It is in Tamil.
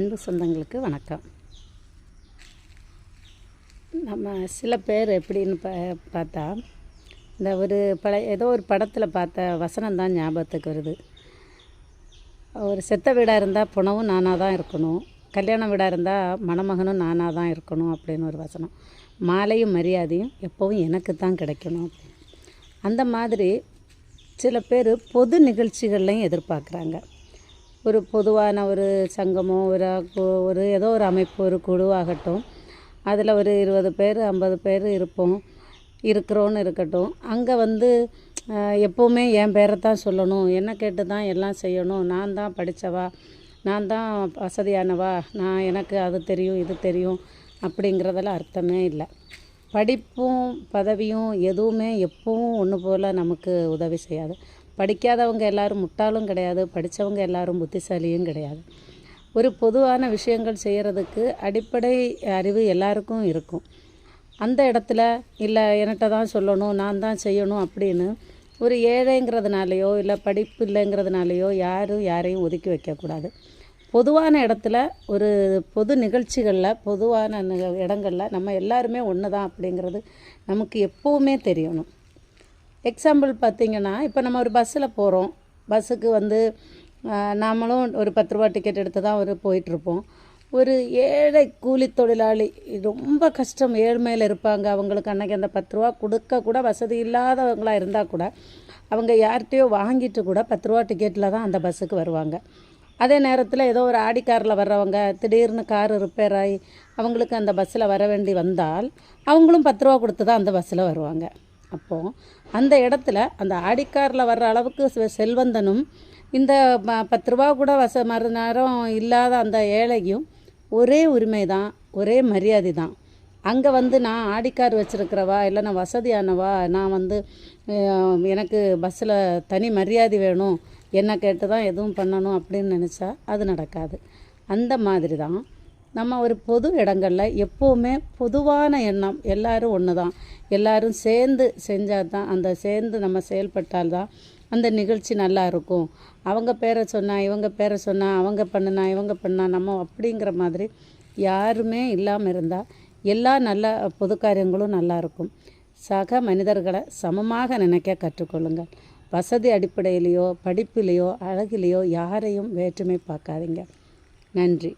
அன்பு சொந்தங்களுக்கு வணக்கம். நம்ம சில பேர் எப்படின்னு பார்த்தா, இந்த ஏதோ ஒரு படத்தில் பார்த்த வசனம் தான் ஞாபகத்துக்கு வருது. ஒரு செத்த வீடாக இருந்தால் புணவும் நானாக தான் இருக்கணும், கல்யாண வீடாக இருந்தால் மணமகனும் நானாக தான் இருக்கணும் அப்படின்னு ஒரு வசனம். மாலையும் மரியாதையும் எப்போவும் எனக்கு தான் கிடைக்கணும். அந்த மாதிரி சில பேர் பொது நிகழ்ச்சிகள்லையும் எதிர்பார்க்குறாங்க. ஒரு பொதுவான ஒரு சங்கமோ ஒரு ஏதோ ஒரு அமைப்பு, ஒரு குழுவாகட்டும், அதில் ஒரு 20 பேர் 50 பேர் இருக்கிறோன்னு இருக்கட்டும். அங்கே எப்போவுமே என் பேரை தான் சொல்லணும், என்னை கேட்டு தான் எல்லாம் செய்யணும், நான் தான் படித்தவா, நான் தான் வசதியானவா, எனக்கு அது தெரியும் இது தெரியும் அப்படிங்கிறதெல்லாம் அர்த்தமே இல்லை. படிப்பும் பதவியும் எதுவுமே எப்பவும் ஒன்று போல் நமக்கு உதவி செய்யாது. படிக்காதவங்க எல்லோரும் முட்டாளும் கிடையாது, படித்தவங்க எல்லோரும் புத்திசாலியும் கிடையாது. ஒரு பொதுவான விஷயங்கள் செய்கிறதுக்கு அடிப்படை அறிவு எல்லாருக்கும் இருக்கும். அந்த இடத்துல இல்லை என்கிட்ட தான் சொல்லணும், நான் தான் செய்யணும் அப்படின்னு ஒரு ஏழைங்கிறதுனாலையோ இல்லை படிப்பு இல்லைங்கிறதுனாலையோ யாரையும் ஒதுக்கி வைக்கக்கூடாது. பொதுவான இடத்துல ஒரு பொது நிகழ்ச்சிகளில் பொதுவான இடங்களில் நம்ம எல்லாருமே ஒன்று தான் அப்படிங்கிறது நமக்கு எப்போவுமே தெரியணும். எக்ஸாம்பிள் பார்த்திங்கன்னா, இப்போ நம்ம ஒரு பஸ்ஸில் போகிறோம். பஸ்ஸுக்கு நாமளும் ஒரு 10 ரூபா டிக்கெட் எடுத்து தான் போயிட்டுருப்போம். ஒரு ஏழை கூலி தொழிலாளி ரொம்ப கஷ்டம், ஏழ்மையில் இருப்பாங்க. அவங்களுக்கு அன்றைக்கி அந்த 10 ரூபா கொடுக்க கூட வசதி இல்லாதவங்களாக இருந்தால் கூட அவங்க யார்கிட்டையோ வாங்கிட்டு கூட 10 ரூபா டிக்கெட்டில் தான் அந்த பஸ்ஸுக்கு வருவாங்க. அதே நேரத்தில் ஏதோ ஒரு ஆடி காரில் வர்றவங்க திடீர்னு காரு ரிப்பேர் ஆகி அவங்களுக்கு அந்த பஸ்ஸில் வர வேண்டி வந்தால் அவங்களும் 10 ரூபா கொடுத்து தான் அந்த பஸ்ஸில் வருவாங்க. அப்போது அந்த இடத்துல அந்த ஆடிக்காரில் வர்ற அளவுக்கு செல்வந்தனும் இந்த 10 ரூபா கூட மறுநேரம் இல்லாத அந்த ஏழையும் ஒரே உரிமை தான், ஒரே மரியாதை தான். அங்கே நான் ஆடிக்கார் வச்சுருக்கிறவா இல்லை நான் வசதியானவா, நான் எனக்கு பஸ்ஸில் தனி மரியாதை வேணும், என்னை கேட்டு தான் எதுவும் பண்ணணும் அப்படின்னு நினச்சா அது நடக்காது. அந்த மாதிரி தான் நம்ம ஒரு பொது இடங்களில் எப்போவுமே பொதுவான எண்ணம், எல்லோரும் ஒன்று தான், எல்லோரும் சேர்ந்து செஞ்சால் தான், சேர்ந்து நம்ம செயல்பட்டால் தான் அந்த நிகழ்ச்சி நல்லா இருக்கும். அவங்க பேரை சொன்னால் இவங்க பேரை சொன்னால், அவங்க பண்ணுனா இவங்க பண்ணால் நம்ம அப்படிங்கிற மாதிரி யாருமே இல்லாமல் இருந்தால் எல்லா நல்ல பொது காரியங்களும் நல்லாயிருக்கும். சக மனிதர்களை சமமாக நினைக்க கற்றுக்கொள்ளுங்கள். வசதி அடிப்படையிலையோ படிப்பிலையோ அழகிலையோ யாரையும் வேற்றுமை பார்க்காதீங்க. நன்றி.